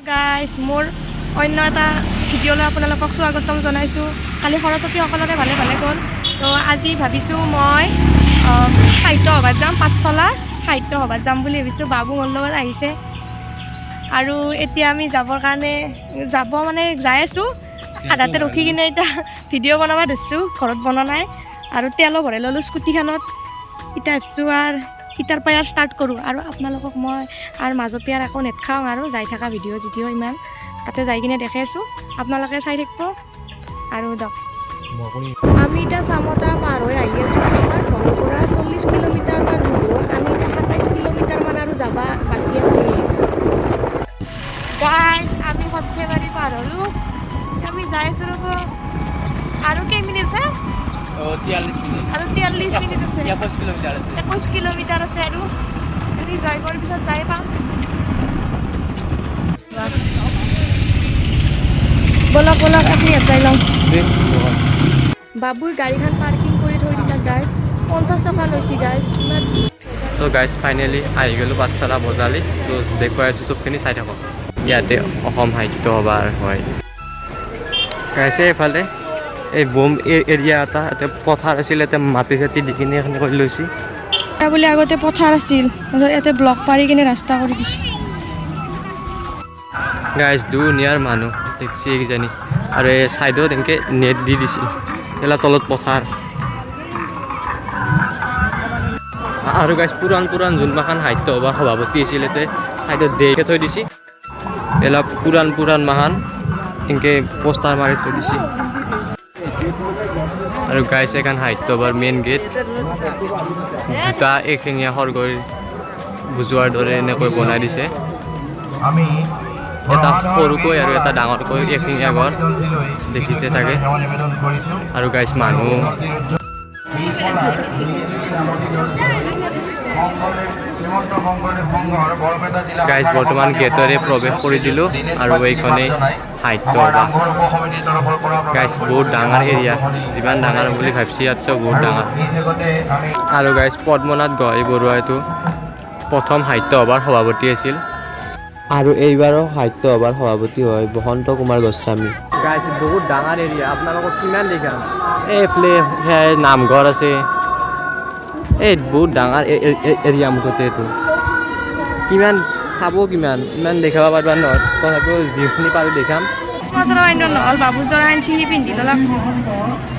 Guys মোৰ অন্য এটা ভিডিঅ'লৈ আপোনালোকক স্বাগতম জনাইছোঁ। কালি সৰস্বতী সকলোৰে ভালে ভালে গ'ল। তো আজি ভাবিছোঁ মই সাহিত্য সভাত যাম, পাঠশালা সাহিত্য সভাত যাম বুলি ভাবিছোঁ। বাবু মোৰ লগত আহিছে আৰু এতিয়া আমি যাবৰ কাৰণে যাই আছোঁ। আধাতে ৰখি কিনে এতিয়া ভিডিঅ' বনাব ধৰিছোঁ, ঘৰত বনোৱা নাই আৰু তেলো ভৰাই ল'লোঁ স্কুটিখনত। এতিয়া ভাবিছোঁ আৰু ইটাৰ পৰাই ষ্টাৰ্ট কৰোঁ আৰু আপোনালোকক মই আৰু মাজতে আৰু একো নেদেখাওঁ আৰু যাই থকা ভিডিঅ' ইমান তাতে যাই কিনে দেখাই আছোঁ, আপোনালোকে চাই থাকিব আৰু দিয়ক। আমি এতিয়া চামতা পাৰ হৈ আহি আছোঁ। আমাৰ ঘৰৰ পৰা 40 কিলোমিটাৰমান হ'ব। আমি এতিয়া 27 কিলোমিটাৰমান আৰু যাব বাকী আছে। গাইজ আমি সৰ্থেবাৰী পাৰ হ'লোঁ। আমি যাই আছোঁ ৰ'ব, আৰু কেইমিনিট আছে? 43 মিনিট আৰু 43 মিনিট আছে। 21 কিলোমিটাৰ আছে। 21 কিলোমিটাৰ আছে আৰু আমি যাই পোৱাৰ পিছত যাই পাম। বলক বলক আপুনি যাই লওঁ। বাবুৰ গাড়ীখন পাৰ্কিং কৰি থৈ দিলাক গাইজ, 50 টকা লৈছে গাইজ। তো গাইজ ফাইনেলি আহি গ'লোঁ পাঠশালা বজালি। তো দেখুৱাই আছোঁ চবখিনি চাই থাকক। ইয়াতে অসম সাহিত্য সভাৰ হয় গাইছে। এইফালে এই বোম এৰিয়া এটা ইয়াতে পথাৰ আছিল, ইয়াতে মাটি চাটি দি কিনে এইখিনি কৰি লৈছে বুলি। আগতে পথাৰ আছিল, ইয়াতে ব্লক পাৰি কিনে ৰাস্তা কৰি দিছে গাইজ। দুনিয়াৰ মানুহ দেখছি কিজানি, আৰু এই চাইডত এনেকৈ নেট দি দিছে, এইলা তলত পথাৰ। আৰু গাইজ পুৰাণ যোনমাখান সাহিত্য সভাৰ সভাপতি আছিল ইয়াতে চাইডত দেৰিকৈ থৈ দিছে। এইলা পুৰাণ মাখান এনেকৈ পোষ্টাৰ মাৰি থৈ দিছে। আৰু গাইজ এখন সাহিত্য সভাৰ মেইন গেট, দুটা এশিঙীয়া খৰগৈ বুজোৱাৰ দৰে এনেকৈ বনাই দিছে। এটা সৰুকৈ আৰু এটা ডাঙৰকৈ এশিঙীয়া গড় দেখিছে চাগে। আৰু গাইজ মানুহ গাইজ বৰ্তমান গেটৰে প্ৰৱেশ কৰি দিলোঁ আৰু এইখনেই সাহিত্য সভা। গাইজ বহুত ডাঙৰ এৰিয়া, যিমান ডাঙৰ বুলি ভাবিছে ইয়াতছেও বহুত ডাঙৰ। আৰু গাইজ পদ্মনাথ গোহাঁই বৰুৱা এইটো প্ৰথম সাহিত্য সভাৰ সভাপতি আছিল, আৰু এইবাৰো সাহিত্য সভাৰ সভাপতি হয় বসন্ত কুমাৰ গোস্বামী। গাইজ বহুত ডাঙৰ এৰিয়া, আপোনালোকক কিমান দেখাম। এইফালে নামঘৰ আছে, এই বহুত ডাঙৰ এৰিয়া মুঠতে এইটো। কিমান চাব, ইমান দেখাব পাৰিবা নহয়, তথাপিও যিখিনি পাৰোঁ দেখাম। চশমা জৰা আনিব নহ'ল, বাবু জৰা আনিছে, সি পিন্ধি ল'লাক।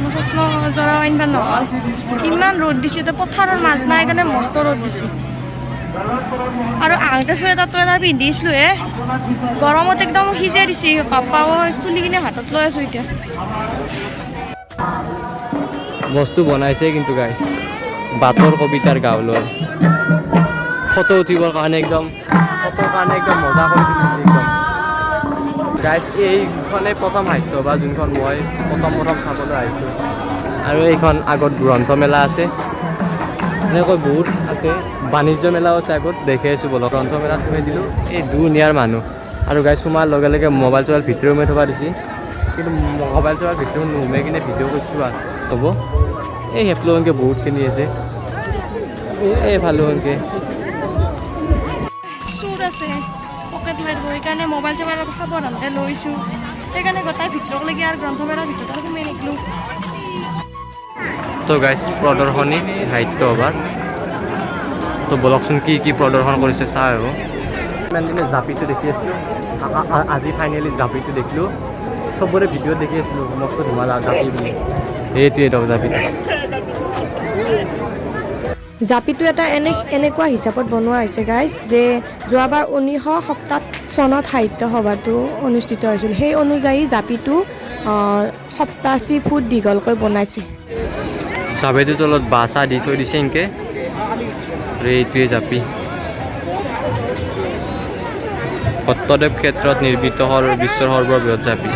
মোৰ চশমা জৰা আনিব নহ'ল, ইমান ৰ'দ দিছে। তো পথাৰৰ মাছ নাই কাৰণে মস্ত ৰ'দ দিছে। আৰু আহোঁতে চুৱেটাৰটো এটা পিন্ধিছিলোঁ গৰমত একদম সিজাই দিছে। পাপাও খুলি কিনে হাতত লৈ আছোঁ এতিয়া। বস্তু বনাইছে কিন্তু গাইজ, বাটৰ কবিতাৰ গাঁৱলৈ ফটো উঠিবৰ কাৰণে একদম মজা কৰি তুলিছে একদম। গাইজ এইখনে প্ৰথম সাহিত্য সভা যোনখন মই প্ৰথম চাবলৈ আহিছোঁ। আৰু এইখন আগত গ্ৰন্থমেলা আছে, এনেকৈ বহুত আছে, বাণিজ্য মেলাও আছে আগত দেখি আছোঁ। বলক গ্ৰন্থমেলাত সোমাই দিলোঁ। এই দুনিয়াৰ মানুহ। আৰু গাইজ সোমাৰ লগে লগে মোবাইল চোবাইল ভিতৰত সোমাই থবা দিছে, কিন্তু মোবাইল চোবাইল ভিতৰত নোসোমাই কিনে ভিডিঅ' কৰিছোঁ আৰু হ'ব। এই সেইফালেও এনেকৈ বহুতখিনি আছে, এইফালেও এনেকৈ চুৰ আছে, পকেট মাৰিব। সেইকাৰণে মোবাইল চোবাইল সাৱধানকৈ লৈছোঁ। সেইকাৰণে গোটাই ভিতৰলৈকে আৰু গ্ৰন্থমেলাৰ ভিতৰত আৰু সোমাই নিদিলোঁ। তো গাইজ প্ৰদৰ্শনী সাহিত্য সভাৰ, তো বলকচোন কি প্ৰদৰ্শন কৰিছে চাই আৰু। ইমান দিনে জাপিটো দেখি আছিলোঁ, আজি ফাইনেলি জাপিটো দেখিলোঁ। চবৰে ভিডিঅ'ত দেখি আছিলোঁ মস্ত ধুমালা জাপি বুলি, সেইটোৱে ধৰক জাপিটো। জাপিটো এটা এনেকুৱা হিচাপত বনোৱা হৈছে গাইজ, যে যোৱাবাৰ 1970 চনত সাহিত্য সভাটো অনুষ্ঠিত হৈছিল। সেই অনুযায়ী জাপিটো 87 ফুট দীঘলকৈ বনাইছে। জাপিটোৰ তলত বাঁহ চাহ দি থৈ দিছে এনেকৈ, আৰু এইটোৱে জাপি। সত্যদেৱ ক্ষেত্ৰত নিৰ্মিত বিশ্বৰ সৰ্ববৃহৎ জাপি।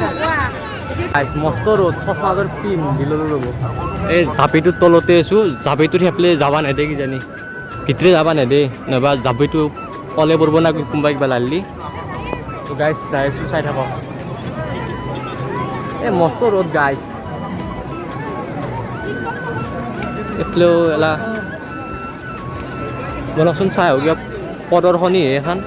মস্ত ৰ'দ, চশমাযোৰ পিন্ধি ল'লোঁ ৰ'ব। এই জাপিটোৰ তলতে আছোঁ, জাপিটোত সেইফালে যাবা নেদে কিজানি, ভিতৰে যাবা নেদে, নাইবা জাপিটো তলে পৰিব না কোনোবা কিবা লাৰিলি। তো গাইজ যাই আছোঁ, চাই থাকক। এই মস্ত ৰ'দ গাইজ, এইফালেও এলা বলকচোন চাই আহোঁ। কিবা প্ৰদৰ্শনী এখন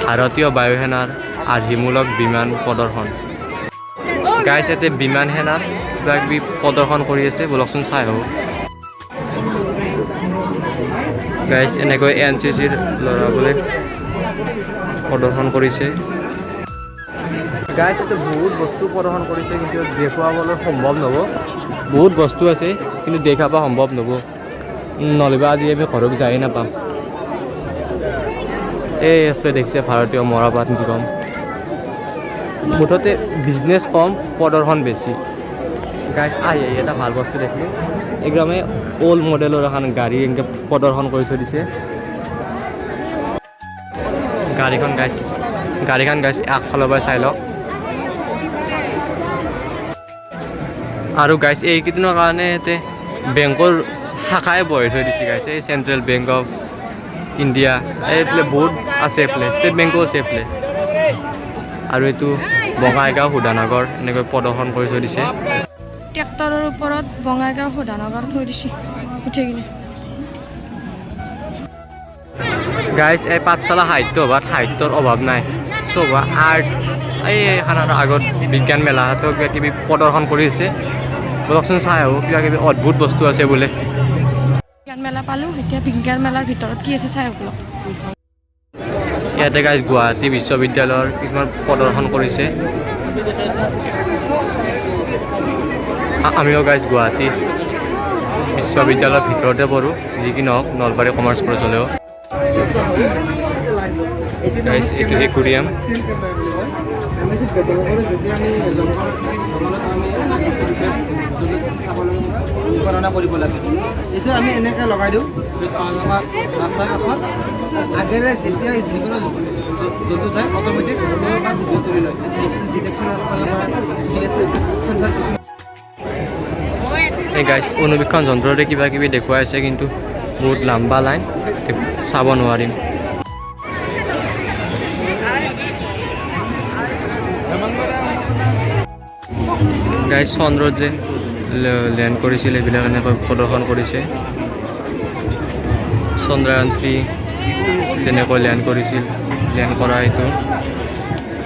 ভাৰতীয় বায়ুসেনাৰ আৰ্হিমূলক বিমান প্ৰদৰ্শন। গাইছ ইয়াতে বিমান সেনাৰ কিবা কিবি প্ৰদৰ্শন কৰি আছে, বলকচোন চাই আহোঁ। গাইছ এনেকৈ NCCৰ ল'ৰাবোৰে প্ৰদৰ্শন কৰিছে। গাইছ ইয়াতে বহুত বস্তু প্ৰদৰ্শন কৰিছে, কিন্তু দেখুৱাবলৈ সম্ভৱ নহ'ব। বহুত বস্তু আছে কিন্তু দেখাব সম্ভৱ নহ'ব, নহ'লেবা আজি আমি ঘৰক যায়েই নাপাম। এইফালে দেখিছে ভাৰতীয় মৰাপাট নিগম। মুঠতে বিজনেছ কম, প্ৰদৰ্শন বেছি। গাইছ আহি এটা ভাল বস্তু দেখিলোঁ, একদমেই অল্ড মডেলৰ এখন গাড়ী এনেকৈ প্ৰদৰ্শন কৰি থৈ দিছে। গাড়ীখন গাইছ আগফালৰ পৰা চাই লওক। আৰু গাইছ এইকেইদিনৰ কাৰণে ইয়াতে বেংকৰ শাখাই বহাই থৈ দিছে গাইছ। এই চেণ্ট্ৰেল বেংক অফ ইণ্ডিয়া, এইফালে বহুত আছে, এইফালে ষ্টেট বেংকো আছে এইফালে। আৰু এইটো বঙাইগাঁও শোধানাগৰ এনেকৈ প্ৰদৰ্শন কৰি থৈ দিছে। ট্ৰেক্টৰৰ ওপৰত বঙাইগাঁও শোধানাগাৰ থৈ দিছে উঠি কিনে। গাইছ এই পাঠশালা সাহিত্য সভাত সাহিত্যৰ অভাৱ নাই, চব আৰ্ট। এই খানাৰ আগত বিজ্ঞান মেলাটো কিবা কিবি প্ৰদৰ্শন কৰি আছে, বলকচোন চাই আহোঁ। কিবা কিবি অদ্ভুত বস্তু আছে বোলে। বিজ্ঞান মেলা পালোঁ, এতিয়া বিজ্ঞান মেলাৰ ভিতৰত কি আছে চাই আহোঁ। ইয়াতে গাইছ গুৱাহাটী বিশ্ববিদ্যালয়ৰ কিছুমান প্ৰদৰ্শন কৰিছে। আমিও গাইছ গুৱাহাটী বিশ্ববিদ্যালয়ৰ ভিতৰতে পঢ়োঁ, যি কি নহওক নলবাৰী কমাৰ্চ কলেজ হ'লেও। গাইছ এইটো একুৰিয়াম। গণনা কৰিব লাগে। এইটো আমি এনেকৈ লগাই দিওঁ ৰাস্তাৰ কাষত, আগেৰে যেতিয়া যিকোনো জন্তু যায় অট'মেটিক ভিডিঅ' তুলি লয়। ডিটেকশ্যনৰ ফালৰ পৰা চেঞ্চাৰ চিষ্টেম। এই গাইছ অনুবীক্ষণ যন্ত্ৰতে কিবা কিবি দেখুৱাই আছে, কিন্তু বহুত লম্বা লাইন, চাব নোৱাৰিম। গাইছ চন্দ্ৰত যে লেণ্ড কৰিছিল এইবিলাক এনেকৈ প্ৰদৰ্শন কৰিছে। চন্দ্ৰায়ন 3 যেনেকৈ লেণ্ড কৰিছিল, লেণ্ড কৰা এইটো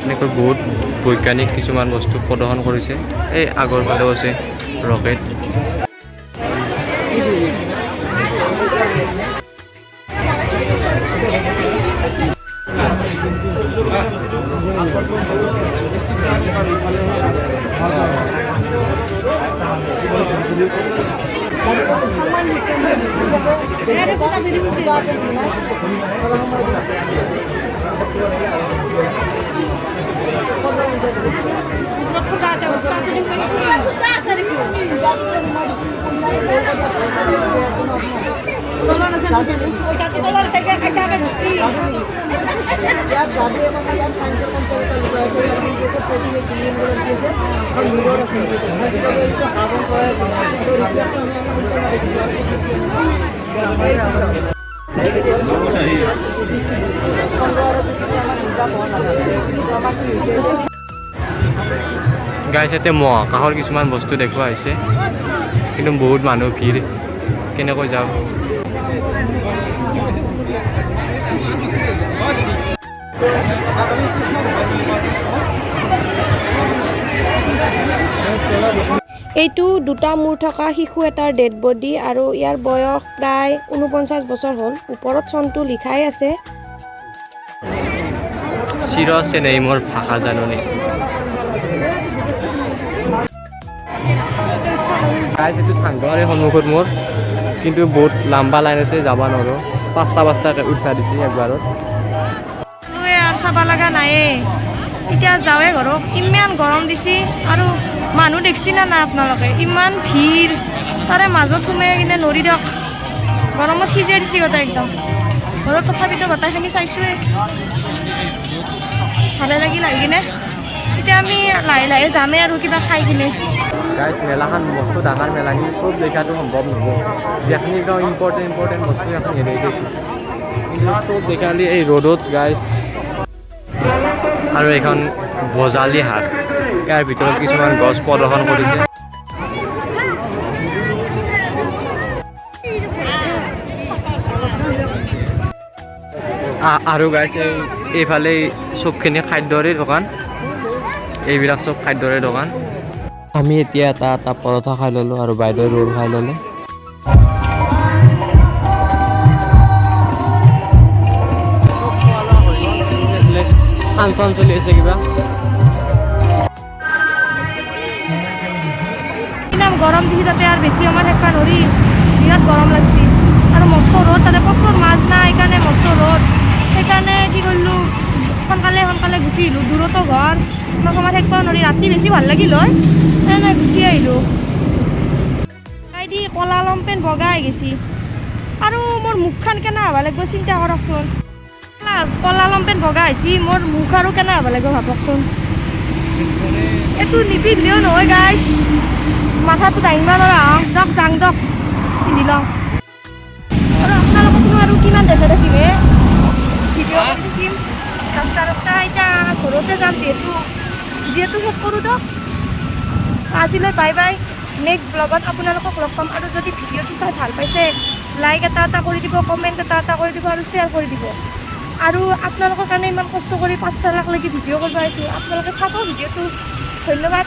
এনেকৈ বহুত বৈজ্ঞানিক কিছুমান বস্তু প্ৰদৰ্শন কৰিছে। এই আগৰ ফালেও আছে ৰকেট। গাইছ ইয়াতে মহাকাশৰ কিছুমান বস্তু দেখুওৱা হৈছে, কিন্তু বহুত মানুহ ভিৰ, কেনেকৈ যাওঁ। এইটো দুটা মূৰ থকা শিশু এটাৰ ডেড বডি, আৰু ইয়াৰ বয়স প্ৰায় 49 বছৰ হ'ল। ওপৰত চনটো লিখাই আছে। চিৰ চেনেহী মোৰ ভাষা জাননী। গাইছ এইটো চাংঘৰে সন্মুখত মোৰ, কিন্তু বহুত লম্বা লাইন আছে, যাব নোৱাৰোঁ। পাঁচটাকৈ উঠা দিছে একবাৰত। আৰু চাব লগা নাইয়ে, এতিয়া যাওঁৱে ঘৰত। ইমান গৰম দিছে, আৰু মানুহ দেখছি না না আপোনালোকে, ইমান ভিৰ। তাৰে মাজত সোমাই কিনে নৰি দিয়ক, গৰমত সিজাই দিছে গোটেই একদম। ঘৰত তথাপিতো গোটেইখিনি চাইছোঁৱে, ভালে লাগিল আহি কিনে। এতিয়া আমি লাহে লাহে যামেই আৰু কিবা খাই কিনে। গাইছ মেলাখন বস্তু ডাঙৰ মেলা, কিন্তু চব দেখাটো সম্ভৱ নহ'ব। যিখিনি একদম ইম্পৰ্টেণ্ট বস্তু এখন হেৰাই গৈছোঁ, কিন্তু চব দেখালি এই ৰ'দত গাইছ। আৰু এইখন বজালি হাট, ইয়াৰ ভিতৰত কিছুমান গছ প্ৰদৰ্শন কৰিছে। আৰু গাইছ এইফালে চবখিনি খাদ্যৰে দোকান, এইবিলাক চব খাদ্যৰে দোকান। আমি এতিয়া এটা পৰঠা খাই ল'লোঁ আৰু বাইদেউ ৰোল খাই ল'লে। ফাংচন চলি আছে কিবা। গৰম দিছে তাতে আৰু বেছি সময় থাকিব নোৱাৰি, বিৰাট গৰম লাগছি আৰু মস্ত ৰ'দ, তাতে পথৰত মাছ নাই সেইকাৰণে মস্ত ৰ'দ। সেইকাৰণে কি কৰিলোঁ, সোনকালে গুচি আহিলোঁ। দূৰতো ঘৰ, ইমান সময় থাকিব নোৱাৰি, ৰাতি বেছি ভাল লাগিল হয়, সেইকাৰণে গুচি আহিলোঁ। দি কলা লমপেণ্ট বগা হৈ গৈছি আৰু মোৰ মুখখন কেনে হ'ব লাগিব চিন্তা কৰকচোন। কলা লমপেণ্ট বগা হৈছি, মোৰ মুখ আৰু কেনে হ'ব লাগিব ভাবকচোন। এইটো নিপিন্ধিলেও নহয় গাইছ, মাথাটো দাঙিব নোৱাৰা দক দাং দক পিন্ধি লওঁ। আৰু আপোনালোককনো আৰু কিমান দেখা দেখিমে ভিডিঅ' কৰি থাকিম, ৰাস্তা এতিয়া ঘৰতে যাম যিহেতু ভিডিঅ'টো শেষ কৰোঁ দক। আজিলৈ বাই বাই, নেক্সট ব্লগত আপোনালোকক লগ পাম। আৰু যদি ভিডিঅ'টো চাই ভাল পাইছে, লাইক এটা কৰি দিব, কমেণ্ট এটা কৰি দিব আৰু শ্বেয়াৰ কৰি দিব। আৰু আপোনালোকৰ কাৰণে ইমান কষ্ট কৰি 5 লাখ লাগি ভিডিঅ' কৰিব আহিছোঁ, আপোনালোকে চাব ভিডিঅ'টো। ধন্যবাদ।